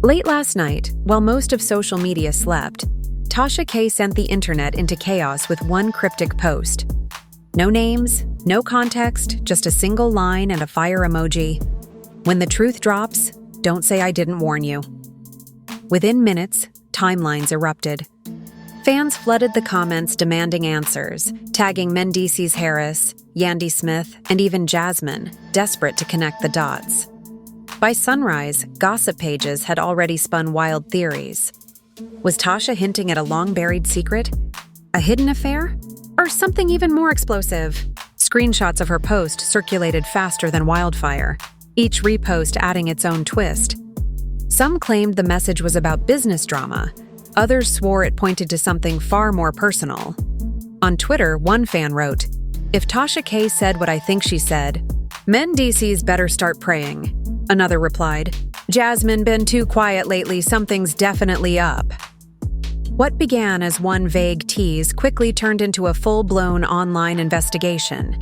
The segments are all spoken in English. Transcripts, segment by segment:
Late last night, while most of social media slept, Tasha K sent the internet into chaos with one cryptic post. No names, no context, just a single line and a fire emoji. When the truth drops, don't say I didn't warn you. Within minutes, timelines erupted. Fans flooded the comments demanding answers, tagging Mendeecees Harris, Yandy Smith, and even Jasmine, desperate to connect the dots. By sunrise, gossip pages had already spun wild theories. Was Tasha hinting at a long-buried secret? A hidden affair? Or something even more explosive? Screenshots of her post circulated faster than wildfire, each repost adding its own twist. Some claimed the message was about business drama. Others swore it pointed to something far more personal. On Twitter, one fan wrote, "If Tasha K said what I think she said, Mendeecees better start praying." Another replied, "Jasmine been too quiet lately, something's definitely up." What began as one vague tease quickly turned into a full-blown online investigation.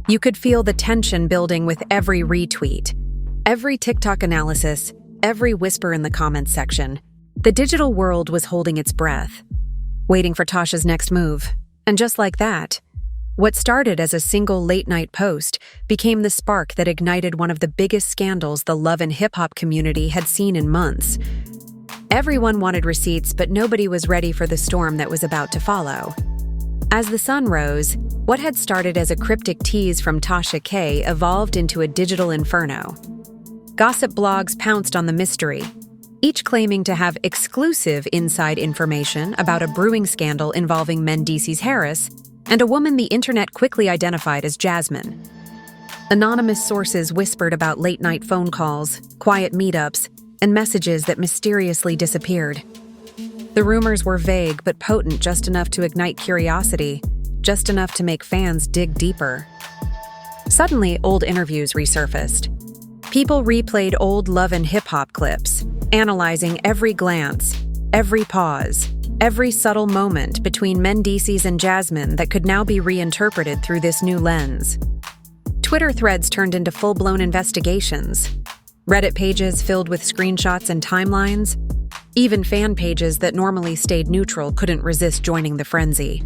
You could feel the tension building with every retweet, every TikTok analysis, every whisper in the comments section. The digital world was holding its breath, waiting for Tasha's next move. And just like that, what started as a single late-night post became the spark that ignited one of the biggest scandals the love and hip-hop community had seen in months. Everyone wanted receipts, but nobody was ready for the storm that was about to follow. As the sun rose, what had started as a cryptic tease from Tasha K evolved into a digital inferno. Gossip blogs pounced on the mystery, each claiming to have exclusive inside information about a brewing scandal involving Mendeecees Harris and a woman the internet quickly identified as Jasmine. Anonymous sources whispered about late-night phone calls, quiet meetups, and messages that mysteriously disappeared. The rumors were vague but potent, just enough to ignite curiosity, just enough to make fans dig deeper. Suddenly, old interviews resurfaced. People replayed old love and hip-hop clips, analyzing every glance, every pause, every subtle moment between Mendeecees and Jasmine that could now be reinterpreted through this new lens. Twitter threads turned into full-blown investigations. Reddit pages filled with screenshots and timelines. Even fan pages that normally stayed neutral couldn't resist joining the frenzy.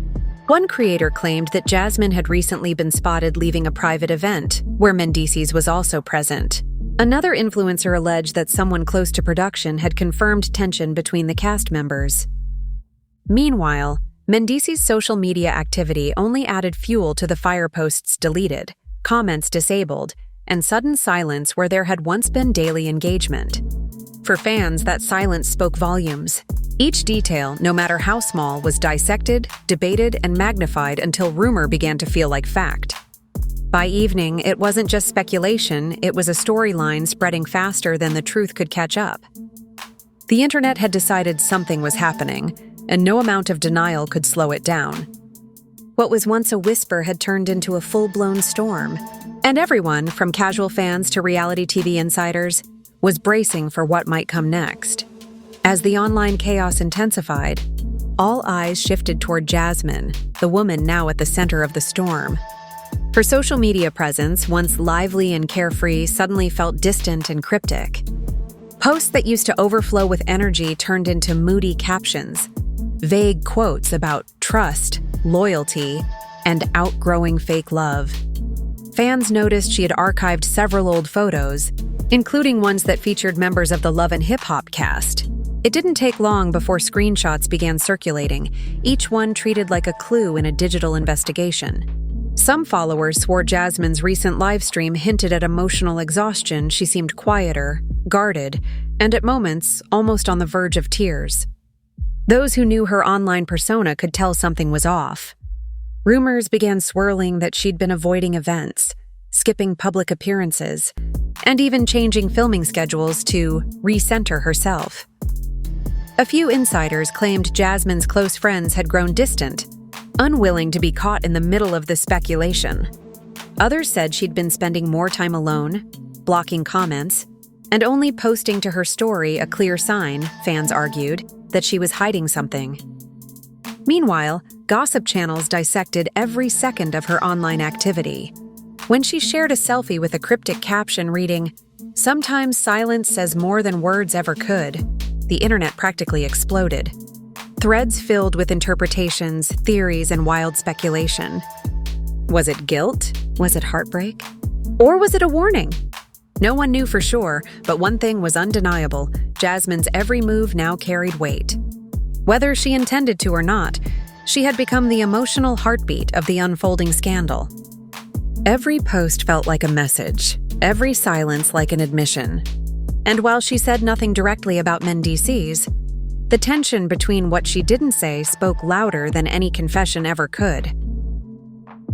One creator claimed that Jasmine had recently been spotted leaving a private event, where Mendeecees was also present. Another influencer alleged that someone close to production had confirmed tension between the cast members. Meanwhile, Mendeecees' social media activity only added fuel to the fire posts deleted, comments disabled, and sudden silence where there had once been daily engagement. For fans, that silence spoke volumes. Each detail, no matter how small, was dissected, debated, and magnified until rumor began to feel like fact. By evening, it wasn't just speculation, it was a storyline spreading faster than the truth could catch up. The internet had decided something was happening, and no amount of denial could slow it down. What was once a whisper had turned into a full-blown storm, and everyone, from casual fans to reality TV insiders, was bracing for what might come next. As the online chaos intensified, all eyes shifted toward Jasmine, the woman now at the center of the storm. Her social media presence, once lively and carefree, suddenly felt distant and cryptic. Posts that used to overflow with energy turned into moody captions, vague quotes about trust, loyalty, and outgrowing fake love. Fans noticed she had archived several old photos, including ones that featured members of the Love and Hip Hop cast. It didn't take long before screenshots began circulating, each one treated like a clue in a digital investigation. Some followers swore Jasmine's recent livestream hinted at emotional exhaustion. She seemed quieter, guarded, and at moments, almost on the verge of tears. Those who knew her online persona could tell something was off. Rumors began swirling that she'd been avoiding events, skipping public appearances, and even changing filming schedules to recenter herself. A few insiders claimed Jasmine's close friends had grown distant, unwilling to be caught in the middle of the speculation. Others said she'd been spending more time alone, blocking comments, and only posting to her story, a clear sign, fans argued, that she was hiding something. Meanwhile, gossip channels dissected every second of her online activity. When she shared a selfie with a cryptic caption reading, Sometimes silence says more than words ever could. The internet practically exploded. Threads filled with interpretations, theories, and wild speculation. Was it guilt? Was it heartbreak? Or was it a warning? No one knew for sure, but one thing was undeniable: Jasmine's every move now carried weight. Whether she intended to or not, she had become the emotional heartbeat of the unfolding scandal. Every post felt like a message, every silence like an admission. And while she said nothing directly about Mendeecees, the tension between what she didn't say spoke louder than any confession ever could.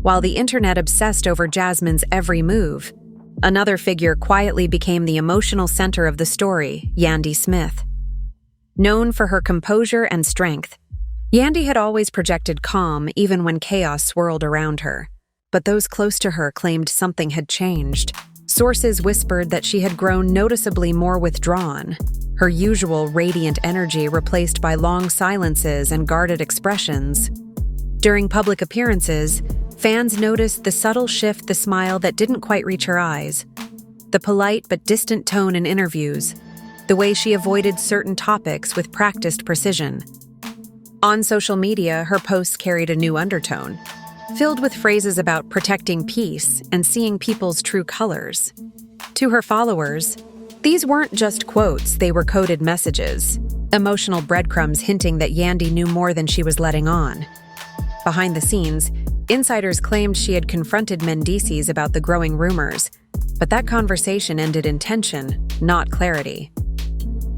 While the internet obsessed over Jasmine's every move, another figure quietly became the emotional center of the story: Yandy Smith. Known for her composure and strength, Yandy had always projected calm even when chaos swirled around her. But those close to her claimed something had changed. Sources whispered that she had grown noticeably more withdrawn, her usual radiant energy replaced by long silences and guarded expressions. During public appearances, fans noticed the subtle shift, the smile that didn't quite reach her eyes, the polite but distant tone in interviews, the way she avoided certain topics with practiced precision. On social media, her posts carried a new undertone, filled with phrases about protecting peace and seeing people's true colors. To her followers, these weren't just quotes, they were coded messages, emotional breadcrumbs hinting that Yandy knew more than she was letting on. Behind the scenes, insiders claimed she had confronted Mendeecees about the growing rumors, but that conversation ended in tension, not clarity.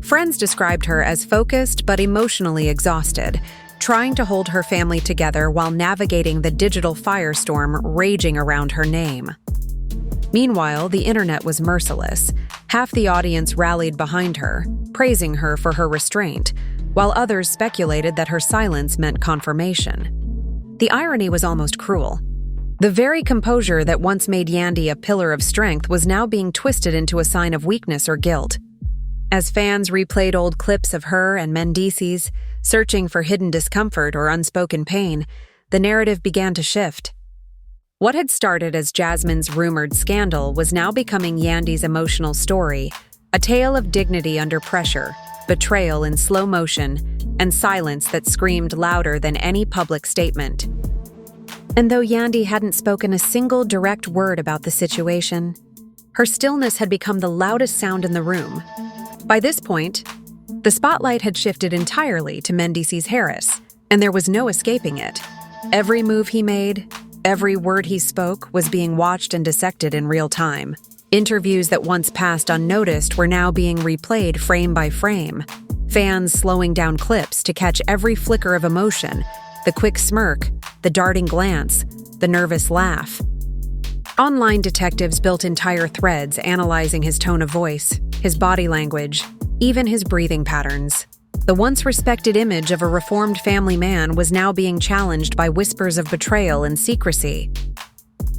Friends described her as focused but emotionally exhausted, trying to hold her family together while navigating the digital firestorm raging around her name. Meanwhile, the internet was merciless. Half the audience rallied behind her, praising her for her restraint, while others speculated that her silence meant confirmation. The irony was almost cruel. The very composure that once made Yandy a pillar of strength was now being twisted into a sign of weakness or guilt. As fans replayed old clips of her and Mendeecees, searching for hidden discomfort or unspoken pain, the narrative began to shift. What had started as Jasmine's rumored scandal was now becoming Yandy's emotional story, a tale of dignity under pressure, betrayal in slow motion, and silence that screamed louder than any public statement. And though Yandy hadn't spoken a single direct word about the situation, her stillness had become the loudest sound in the room. By this point, the spotlight had shifted entirely to Mendeecees Harris, and there was no escaping it. Every move he made, every word he spoke was being watched and dissected in real time. Interviews that once passed unnoticed were now being replayed frame by frame, fans slowing down clips to catch every flicker of emotion, the quick smirk, the darting glance, the nervous laugh. Online detectives built entire threads analyzing his tone of voice, his body language, even his breathing patterns. The once respected image of a reformed family man was now being challenged by whispers of betrayal and secrecy.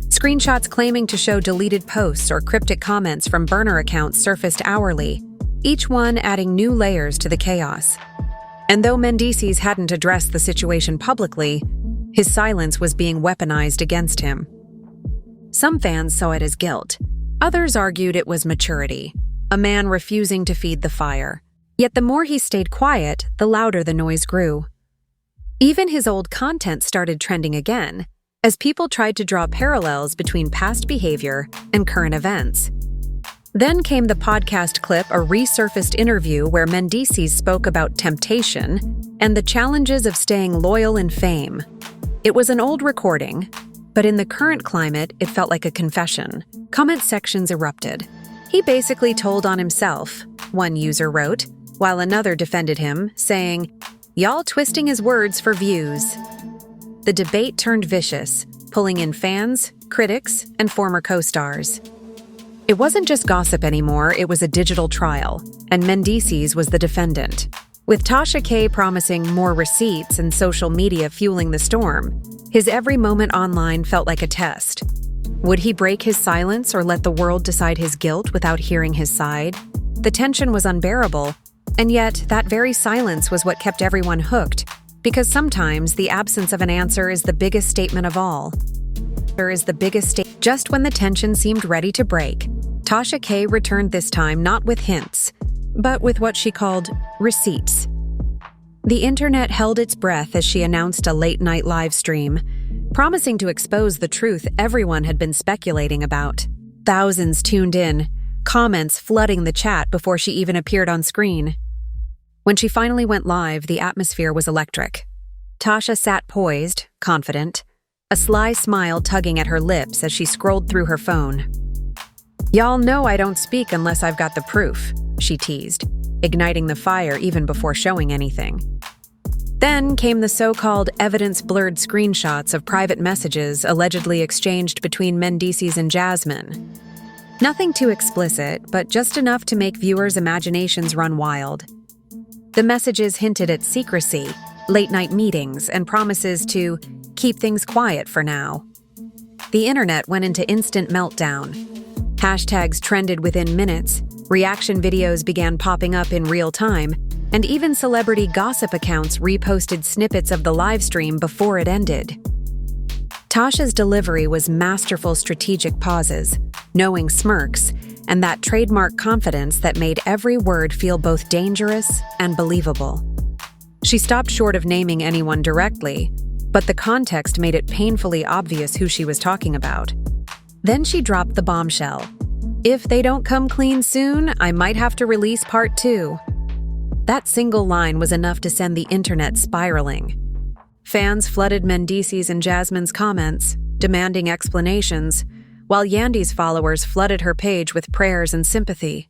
Screenshots claiming to show deleted posts or cryptic comments from burner accounts surfaced hourly, each one adding new layers to the chaos. And though Mendeecees hadn't addressed the situation publicly, his silence was being weaponized against him. Some fans saw it as guilt. Others argued it was maturity, a man refusing to feed the fire. Yet the more he stayed quiet, the louder the noise grew. Even his old content started trending again, as people tried to draw parallels between past behavior and current events. Then came the podcast clip, a resurfaced interview where Mendeecees spoke about temptation and the challenges of staying loyal in fame. It was an old recording, but in the current climate, it felt like a confession. Comment sections erupted. He basically told on himself, one user wrote, while another defended him, saying, "Y'all twisting his words for views." The debate turned vicious, pulling in fans, critics, and former co-stars. It wasn't just gossip anymore, it was a digital trial, and Mendeecees was the defendant. With Tasha K promising more receipts and social media fueling the storm, his every moment online felt like a test. Would he break his silence or let the world decide his guilt without hearing his side? The tension was unbearable, and yet that very silence was what kept everyone hooked, because sometimes the absence of an answer is the biggest statement of all. Just when the tension seemed ready to break, Tasha K returned this time not with hints, but with what she called receipts. The internet held its breath as she announced a late-night live stream, promising to expose the truth everyone had been speculating about. Thousands tuned in, comments flooding the chat before she even appeared on screen. When she finally went live, the atmosphere was electric. Tasha sat poised, confident, a sly smile tugging at her lips as she scrolled through her phone. "Y'all know I don't speak unless I've got the proof," she teased, igniting the fire even before showing anything. Then came the so-called evidence-blurred screenshots of private messages allegedly exchanged between Mendeecees and Jasmine. Nothing too explicit, but just enough to make viewers' imaginations run wild. The messages hinted at secrecy, late-night meetings, and promises to keep things quiet for now. The internet went into instant meltdown. Hashtags trended within minutes, reaction videos began popping up in real time, and even celebrity gossip accounts reposted snippets of the live stream before it ended. Tasha's delivery was masterful strategic pauses, knowing smirks, and that trademark confidence that made every word feel both dangerous and believable. She stopped short of naming anyone directly, but the context made it painfully obvious who she was talking about. Then she dropped the bombshell. "If they don't come clean soon, I might have to release part 2. That single line was enough to send the internet spiraling. Fans flooded Mendeecees and Jasmine's comments, demanding explanations, while Yandy's followers flooded her page with prayers and sympathy.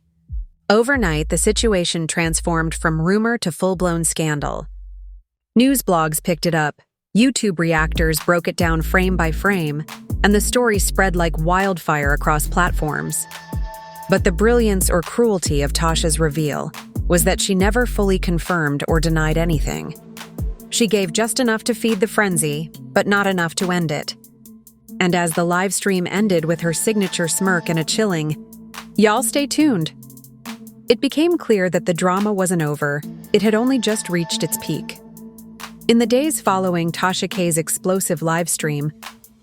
Overnight, the situation transformed from rumor to full-blown scandal. News blogs picked it up, YouTube reactors broke it down frame by frame, and the story spread like wildfire across platforms. But the brilliance or cruelty of Tasha's reveal was that she never fully confirmed or denied anything. She gave just enough to feed the frenzy, but not enough to end it. And as the live stream ended with her signature smirk and a chilling, "Y'all stay tuned," it became clear that the drama wasn't over, it had only just reached its peak. In the days following Tasha K's explosive live stream,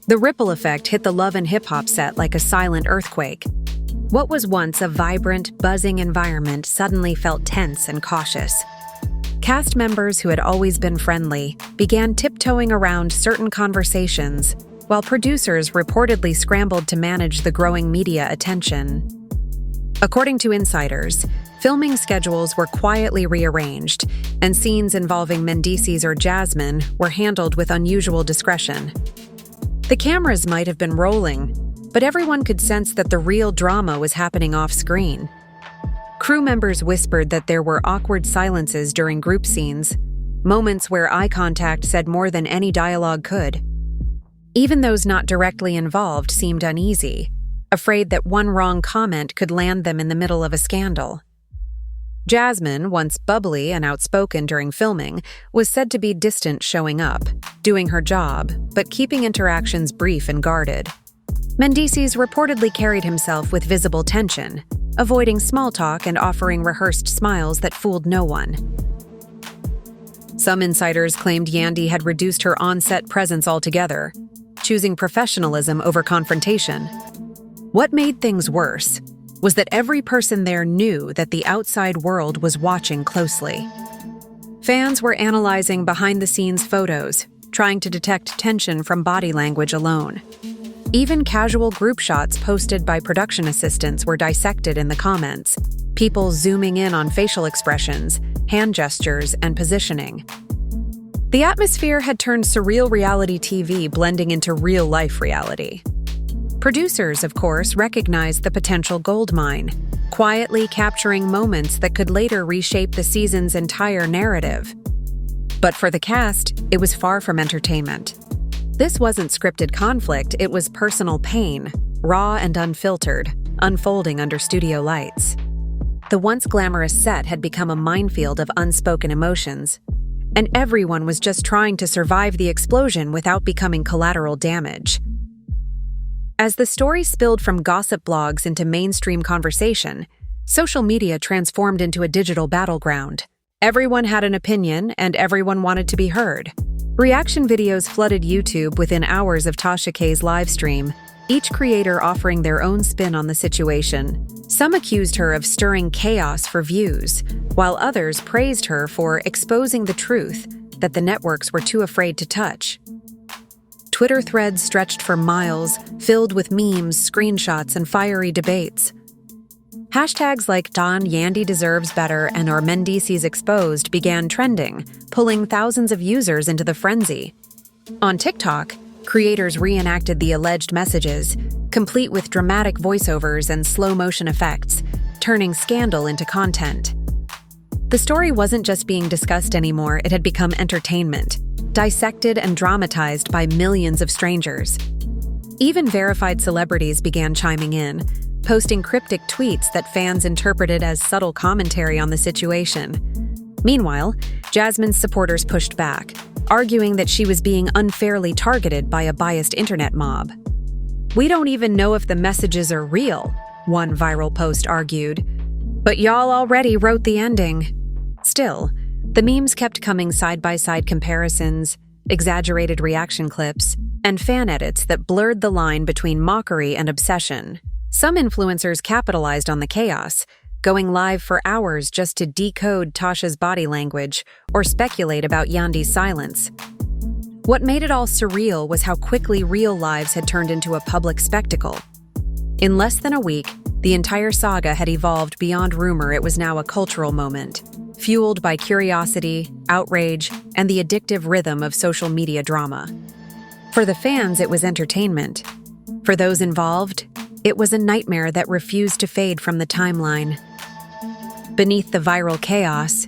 the ripple effect hit the Love and Hip Hop set like a silent earthquake. What was once a vibrant, buzzing environment suddenly felt tense and cautious. Cast members who had always been friendly began tiptoeing around certain conversations, while producers reportedly scrambled to manage the growing media attention. According to insiders, filming schedules were quietly rearranged, and scenes involving Mendeecees or Jasmine were handled with unusual discretion. The cameras might have been rolling, but everyone could sense that the real drama was happening off-screen. Crew members whispered that there were awkward silences during group scenes, moments where eye contact said more than any dialogue could. Even those not directly involved seemed uneasy, afraid that one wrong comment could land them in the middle of a scandal. Jasmine, once bubbly and outspoken during filming, was said to be distant showing up, doing her job, but keeping interactions brief and guarded. Mendeecees reportedly carried himself with visible tension, avoiding small talk and offering rehearsed smiles that fooled no one. Some insiders claimed Yandy had reduced her on-set presence altogether, choosing professionalism over confrontation. What made things worse was that every person there knew that the outside world was watching closely. Fans were analyzing behind-the-scenes photos, trying to detect tension from body language alone. Even casual group shots posted by production assistants were dissected in the comments, people zooming in on facial expressions, hand gestures, and positioning. The atmosphere had turned surreal reality TV blending into real-life reality. Producers, of course, recognized the potential goldmine, quietly capturing moments that could later reshape the season's entire narrative. But for the cast, it was far from entertainment. This wasn't scripted conflict, it was personal pain, raw and unfiltered, unfolding under studio lights. The once glamorous set had become a minefield of unspoken emotions, and everyone was just trying to survive the explosion without becoming collateral damage. As the story spilled from gossip blogs into mainstream conversation, social media transformed into a digital battleground. Everyone had an opinion, and everyone wanted to be heard. Reaction videos flooded YouTube within hours of Tasha K's live stream, each creator offering their own spin on the situation. Some accused her of stirring chaos for views, while others praised her for exposing the truth that the networks were too afraid to touch. Twitter threads stretched for miles, filled with memes, screenshots, and fiery debates. Hashtags like Yandy deserves better and or Mendeecees exposed began trending, pulling thousands of users into the frenzy. On TikTok, creators reenacted the alleged messages, complete with dramatic voiceovers and slow-motion effects, turning scandal into content. The story wasn't just being discussed anymore, it had become entertainment, dissected and dramatized by millions of strangers. Even verified celebrities began chiming in, posting cryptic tweets that fans interpreted as subtle commentary on the situation. Meanwhile, Jasmine's supporters pushed back, arguing that she was being unfairly targeted by a biased internet mob. "We don't even know if the messages are real," one viral post argued. "But y'all already wrote the ending." Still, the memes kept coming side-by-side comparisons, exaggerated reaction clips, and fan edits that blurred the line between mockery and obsession. Some influencers capitalized on the chaos, going live for hours just to decode Tasha's body language or speculate about Yandy's silence. What made it all surreal was how quickly real lives had turned into a public spectacle. In less than a week, the entire saga had evolved beyond rumor. It was now a cultural moment, fueled by curiosity, outrage, and the addictive rhythm of social media drama. For the fans, it was entertainment. For those involved, it was a nightmare that refused to fade from the timeline. Beneath the viral chaos,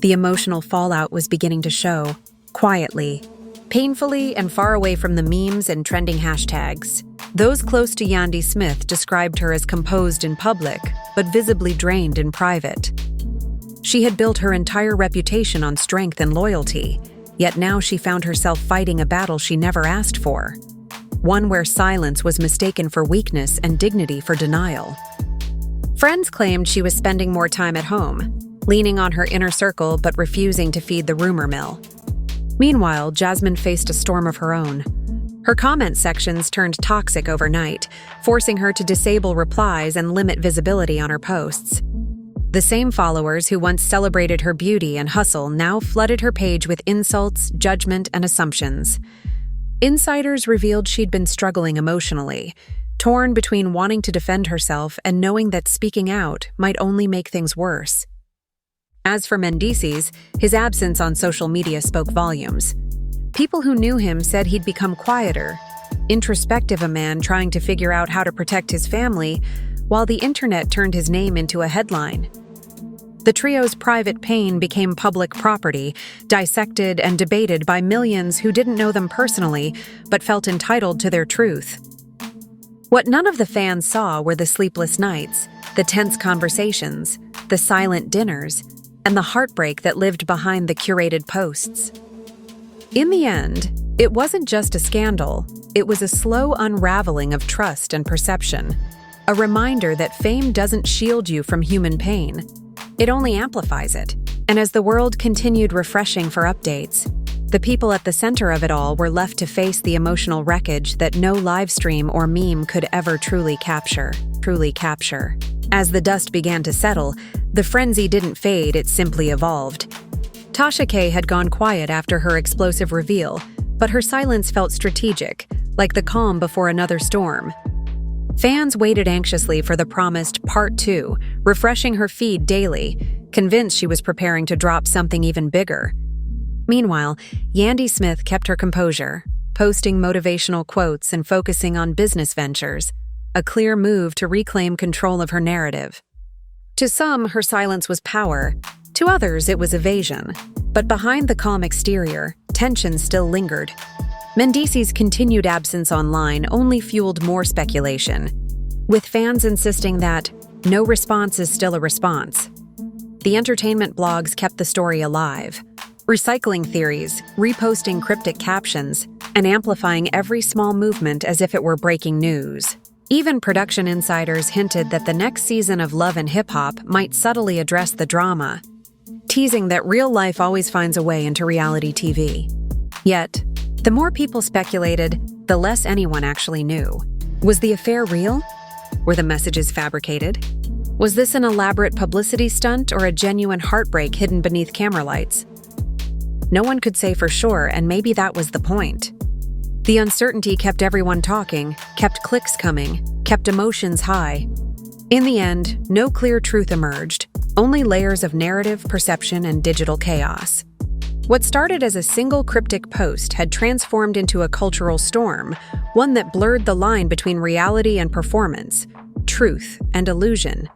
the emotional fallout was beginning to show, quietly, painfully, and far away from the memes and trending hashtags. Those close to Yandy Smith described her as composed in public, but visibly drained in private. She had built her entire reputation on strength and loyalty, yet now she found herself fighting a battle she never asked for. One where silence was mistaken for weakness and dignity for denial. Friends claimed she was spending more time at home, leaning on her inner circle but refusing to feed the rumor mill. Meanwhile, Jasmine faced a storm of her own. Her comment sections turned toxic overnight, forcing her to disable replies and limit visibility on her posts. The same followers who once celebrated her beauty and hustle now flooded her page with insults, judgment, and assumptions. Insiders revealed she'd been struggling emotionally, torn between wanting to defend herself and knowing that speaking out might only make things worse. As for Mendeecees, his absence on social media spoke volumes. People who knew him said he'd become quieter, introspective, a man trying to figure out how to protect his family, while the internet turned his name into a headline. The trio's private pain became public property, dissected and debated by millions who didn't know them personally but felt entitled to their truth. What none of the fans saw were the sleepless nights, the tense conversations, the silent dinners, and the heartbreak that lived behind the curated posts. In the end, it wasn't just a scandal, it was a slow unraveling of trust and perception, a reminder that fame doesn't shield you from human pain. It only amplifies it. And as the world continued refreshing for updates, the people at the center of it all were left to face the emotional wreckage that no livestream or meme could ever truly capture. As the dust began to settle, the frenzy didn't fade, it simply evolved. Tasha K had gone quiet after her explosive reveal, but her silence felt strategic, like the calm before another storm. Fans waited anxiously for the promised Part 2, refreshing her feed daily, convinced she was preparing to drop something even bigger. Meanwhile, Yandy Smith kept her composure, posting motivational quotes and focusing on business ventures, a clear move to reclaim control of her narrative. To some, her silence was power. To others, it was evasion. But behind the calm exterior, tension still lingered. Mendeecees' continued absence online only fueled more speculation, with fans insisting that no response is still a response. The entertainment blogs kept the story alive, recycling theories, reposting cryptic captions, and amplifying every small movement as if it were breaking news. Even production insiders hinted that the next season of Love and Hip Hop might subtly address the drama, teasing that real life always finds a way into reality TV. Yet, the more people speculated, the less anyone actually knew. Was the affair real? Were the messages fabricated? Was this an elaborate publicity stunt or a genuine heartbreak hidden beneath camera lights? No one could say for sure, and maybe that was the point. The uncertainty kept everyone talking, kept clicks coming, kept emotions high. In the end, no clear truth emerged, only layers of narrative, perception, and digital chaos. What started as a single cryptic post had transformed into a cultural storm, one that blurred the line between reality and performance, truth and illusion.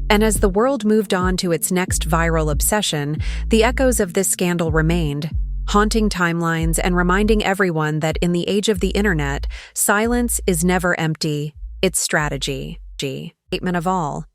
And as the world moved on to its next viral obsession, the echoes of this scandal remained, haunting timelines and reminding everyone that in the age of the internet, silence is never empty, it's strategy. Statement of all.